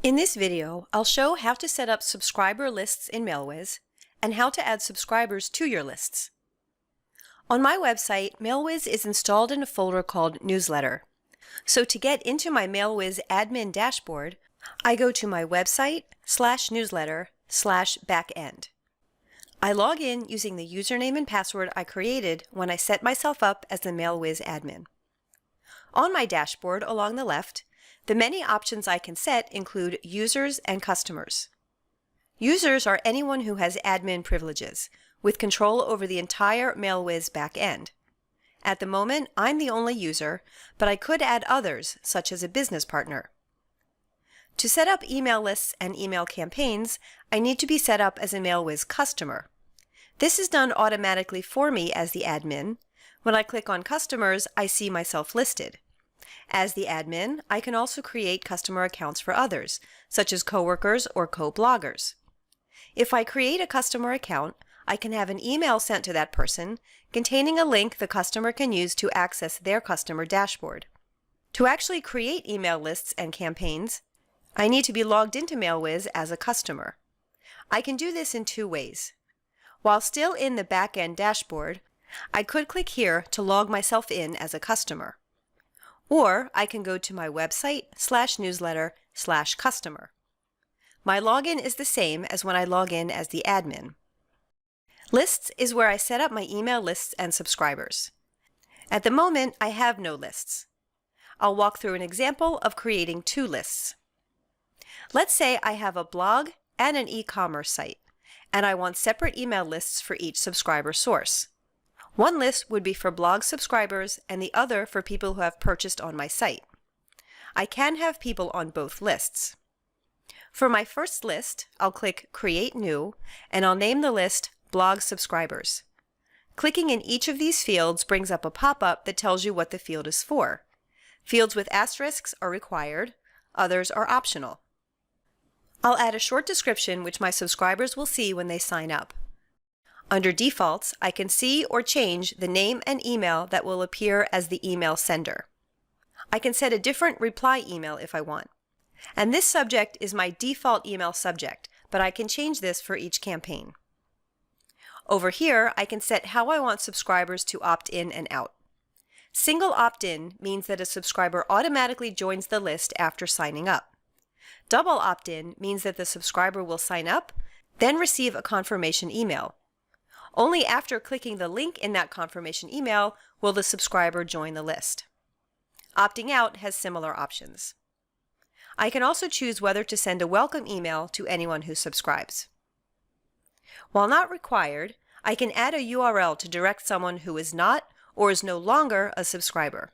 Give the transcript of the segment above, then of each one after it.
In this video, I'll show how to set up subscriber lists in MailWiz and how to add subscribers to your lists. On my website, MailWiz is installed in a folder called Newsletter. So to get into my MailWiz admin dashboard, I go to my website /newsletter/backend. I log in using the username and password I created when I set myself up as the MailWiz admin. On my dashboard along the left, the many options I can set include users and customers. Users are anyone who has admin privileges, with control over the entire MailWiz backend. At the moment, I'm the only user, but I could add others, such as a business partner. To set up email lists and email campaigns, I need to be set up as a MailWiz customer. This is done automatically for me as the admin. When I click on Customers, I see myself listed. As the admin, I can also create customer accounts for others, such as coworkers or co-bloggers. If I create a customer account, I can have an email sent to that person containing a link the customer can use to access their customer dashboard. To actually create email lists and campaigns, I need to be logged into MailWiz as a customer. I can do this in two ways. While still in the backend dashboard, I could click here to log myself in as a customer. Or I can go to my website /newsletter/customer. My login is the same as when I log in as the admin. Lists is where I set up my email lists and subscribers. At the moment, I have no lists. I'll walk through an example of creating two lists. Let's say I have a blog and an e-commerce site, and I want separate email lists for each subscriber source. One list would be for blog subscribers and the other for people who have purchased on my site. I can have people on both lists. For my first list, I'll click Create New, and I'll name the list Blog Subscribers. Clicking in each of these fields brings up a pop-up that tells you what the field is for. Fields with asterisks are required, others are optional. I'll add a short description which my subscribers will see when they sign up. Under Defaults, I can see or change the name and email that will appear as the email sender. I can set a different reply email if I want. And this subject is my default email subject, but I can change this for each campaign. Over here, I can set how I want subscribers to opt in and out. Single opt-in means that a subscriber automatically joins the list after signing up. Double opt-in means that the subscriber will sign up, then receive a confirmation email. Only after clicking the link in that confirmation email will the subscriber join the list. Opting out has similar options. I can also choose whether to send a welcome email to anyone who subscribes. While not required, I can add a URL to direct someone who is not or is no longer a subscriber.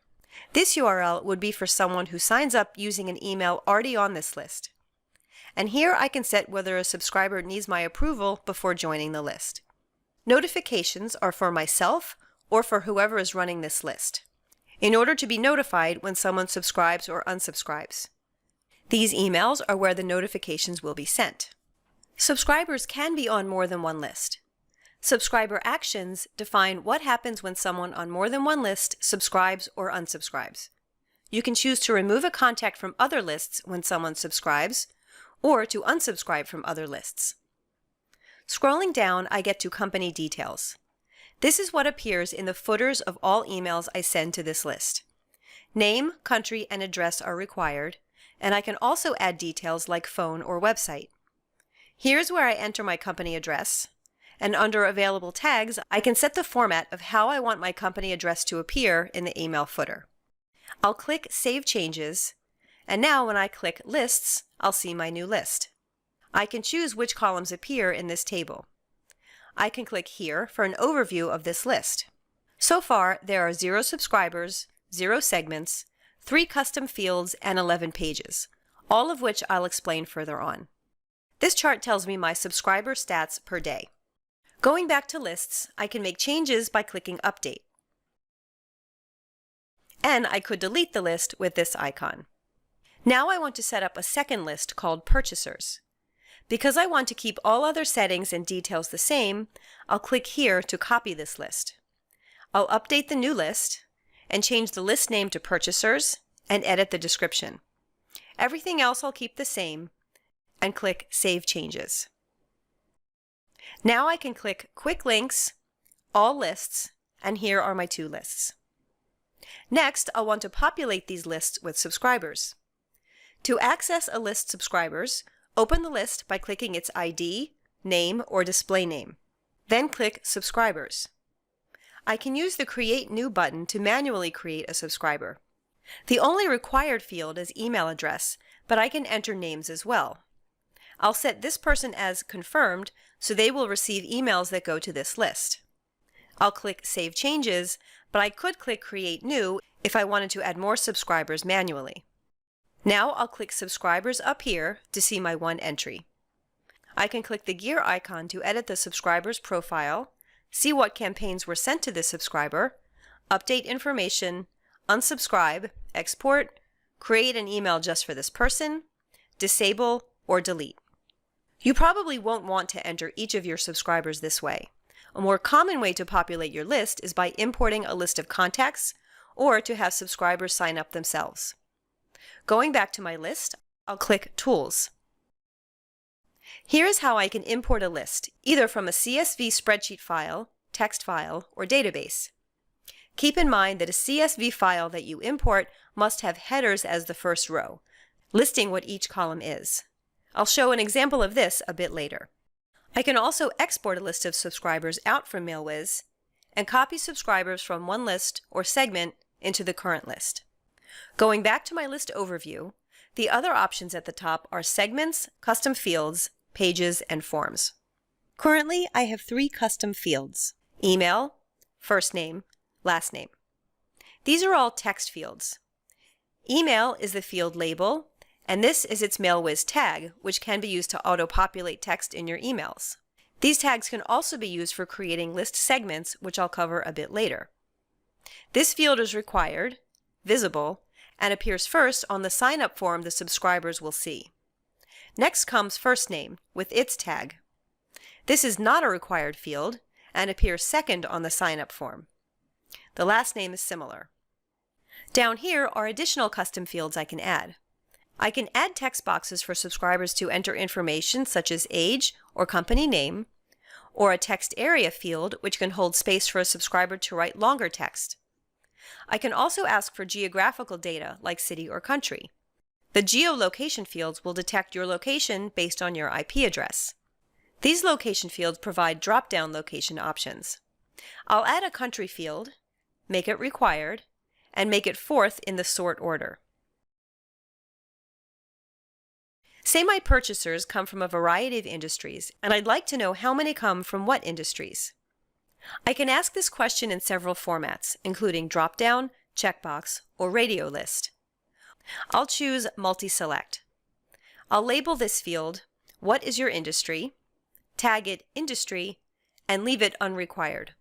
This URL would be for someone who signs up using an email already on this list. And here I can set whether a subscriber needs my approval before joining the list. Notifications are for myself or for whoever is running this list, in order to be notified when someone subscribes or unsubscribes. These emails are where the notifications will be sent. Subscribers can be on more than one list. Subscriber actions define what happens when someone on more than one list subscribes or unsubscribes. You can choose to remove a contact from other lists when someone subscribes, or to unsubscribe from other lists. Scrolling down, I get to Company Details. This is what appears in the footers of all emails I send to this list. Name, country, and address are required, and I can also add details like phone or website. Here's where I enter my company address, and under Available Tags, I can set the format of how I want my company address to appear in the email footer. I'll click Save Changes, and now when I click Lists, I'll see my new list. I can choose which columns appear in this table. I can click here for an overview of this list. So far, there are 0 subscribers, 0 segments, 3 custom fields, and 11 pages, all of which I'll explain further on. This chart tells me my subscriber stats per day. Going back to lists, I can make changes by clicking Update. And I could delete the list with this icon. Now I want to set up a second list called Purchasers. Because I want to keep all other settings and details the same, I'll click here to copy this list. I'll update the new list and change the list name to Purchasers and edit the description. Everything else I'll keep the same, and click Save Changes. Now I can click Quick Links, All Lists, and here are my 2 lists. Next, I'll want to populate these lists with subscribers. To access a list subscribers, open the list by clicking its ID, name, or display name. Then click Subscribers. I can use the Create New button to manually create a subscriber. The only required field is email address, but I can enter names as well. I'll set this person as confirmed so they will receive emails that go to this list. I'll click Save Changes, but I could click Create New if I wanted to add more subscribers manually. Now I'll click Subscribers up here to see my 1 entry. I can click the gear icon to edit the subscriber's profile, see what campaigns were sent to this subscriber, update information, unsubscribe, export, create an email just for this person, disable, or delete. You probably won't want to enter each of your subscribers this way. A more common way to populate your list is by importing a list of contacts or to have subscribers sign up themselves. Going back to my list, I'll click Tools. Here's how I can import a list, either from a CSV spreadsheet file, text file, or database. Keep in mind that a CSV file that you import must have headers as the first row, listing what each column is. I'll show an example of this a bit later. I can also export a list of subscribers out from MailWiz and copy subscribers from one list or segment into the current list. Going back to my list overview, the other options at the top are segments, custom fields, pages, and forms. Currently, I have 3 custom fields: email, first name, last name. These are all text fields. Email is the field label, and this is its MailWiz tag, which can be used to auto-populate text in your emails. These tags can also be used for creating list segments, which I'll cover a bit later. This field is required, visible, and appears first on the sign-up form the subscribers will see. Next comes first name with its tag. This is not a required field and appears second on the sign-up form. The last name is similar. Down here are additional custom fields I can add. I can add text boxes for subscribers to enter information such as age or company name, or a text area field which can hold space for a subscriber to write longer text. I can also ask for geographical data like city or country. The geolocation fields will detect your location based on your IP address. These location fields provide drop-down location options. I'll add a country field, make it required, and make it 4th in the sort order. Say my purchasers come from a variety of industries, and I'd like to know how many come from what industries. I can ask this question in several formats, including drop-down, checkbox, or radio list. I'll choose Multi-Select. I'll label this field, What is your industry?, tag it Industry, and leave it unrequired.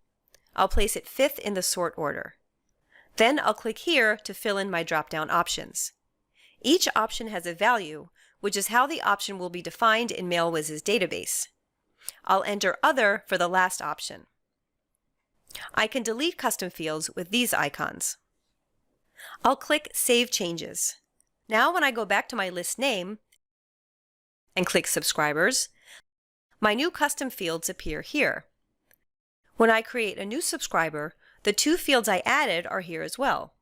I'll place it 5th in the sort order. Then I'll click here to fill in my drop-down options. Each option has a value, which is how the option will be defined in MailWiz's database. I'll enter Other for the last option. I can delete custom fields with these icons. I'll click Save Changes. Now when I go back to my list name and click Subscribers, my new custom fields appear here. When I create a new subscriber, the 2 fields I added are here as well.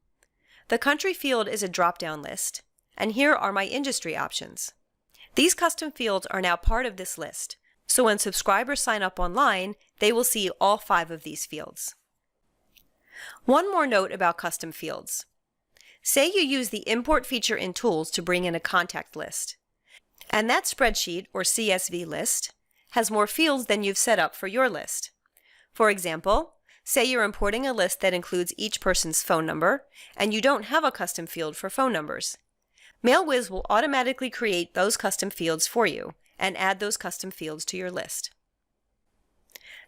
The country field is a drop-down list, and here are my industry options. These custom fields are now part of this list, so when subscribers sign up online, they will see all 5 of these fields. One more note about custom fields. Say you use the import feature in Tools to bring in a contact list, and that spreadsheet or CSV list has more fields than you've set up for your list. For example, say you're importing a list that includes each person's phone number, and you don't have a custom field for phone numbers. MailWiz will automatically create those custom fields for you and add those custom fields to your list.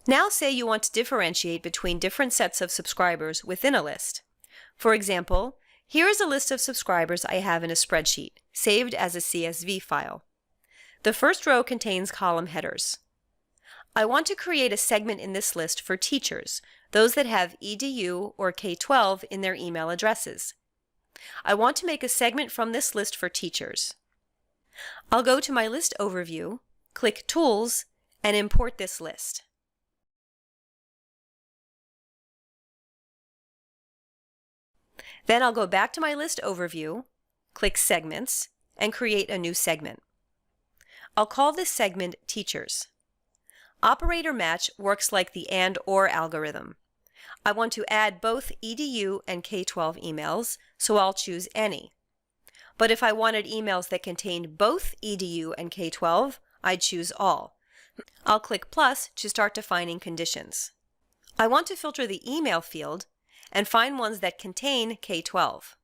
Now say you want to differentiate between different sets of subscribers within a list. For example, here is a list of subscribers I have in a spreadsheet, saved as a CSV file. The first row contains column headers. I want to create a segment in this list for teachers, those that have EDU or K-12 in their email addresses. I want to make a segment from this list for teachers. I'll go to my list overview, click Tools, and import this list. Then I'll go back to my list overview, click Segments, and create a new segment. I'll call this segment Teachers. Operator match works like the AND/OR algorithm. I want to add both EDU and K-12 emails, so I'll choose any. But if I wanted emails that contained both EDU and K-12, I'd choose all. I'll click plus to start defining conditions. I want to filter the email field and find ones that contain K-12.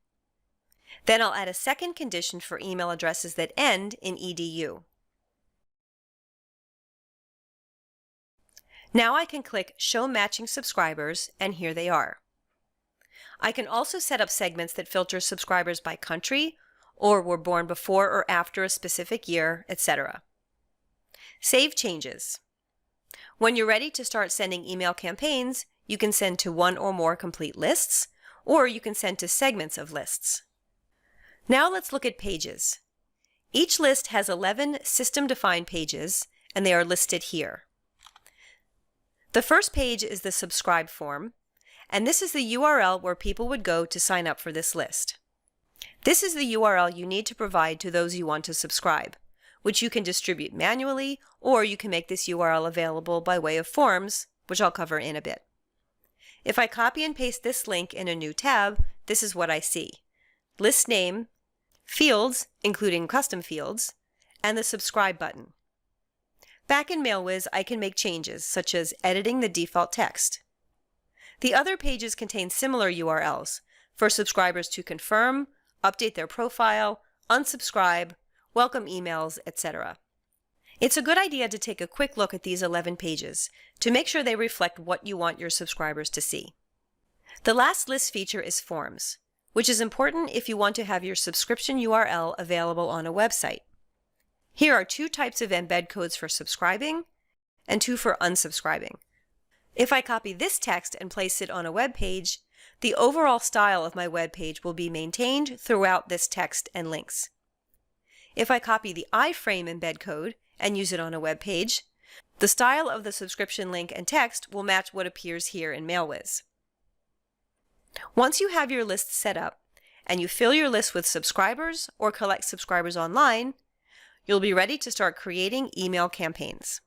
Then I'll add a second condition for email addresses that end in EDU. Now I can click Show Matching Subscribers, and here they are. I can also set up segments that filter subscribers by country, or were born before or after a specific year, etc. Save changes. When you're ready to start sending email campaigns, you can send to one or more complete lists, or you can send to segments of lists. Now let's look at pages. Each list has 11 system-defined pages, and they are listed here. The first page is the subscribe form, and this is the URL where people would go to sign up for this list. This is the URL you need to provide to those you want to subscribe, which you can distribute manually, or you can make this URL available by way of forms, which I'll cover in a bit. If I copy and paste this link in a new tab, this is what I see. List name, fields, including custom fields, and the subscribe button. Back in MailWiz, I can make changes, such as editing the default text. The other pages contain similar URLs for subscribers to confirm, update their profile, unsubscribe, welcome emails, etc. It's a good idea to take a quick look at these 11 pages to make sure they reflect what you want your subscribers to see. The last list feature is Forms, which is important if you want to have your subscription URL available on a website. Here are 2 types of embed codes for subscribing and 2 for unsubscribing. If I copy this text and place it on a web page, the overall style of my web page will be maintained throughout this text and links. If I copy the iframe embed code and use it on a web page, the style of the subscription link and text will match what appears here in MailWiz. Once you have your list set up and you fill your list with subscribers or collect subscribers online, you'll be ready to start creating email campaigns.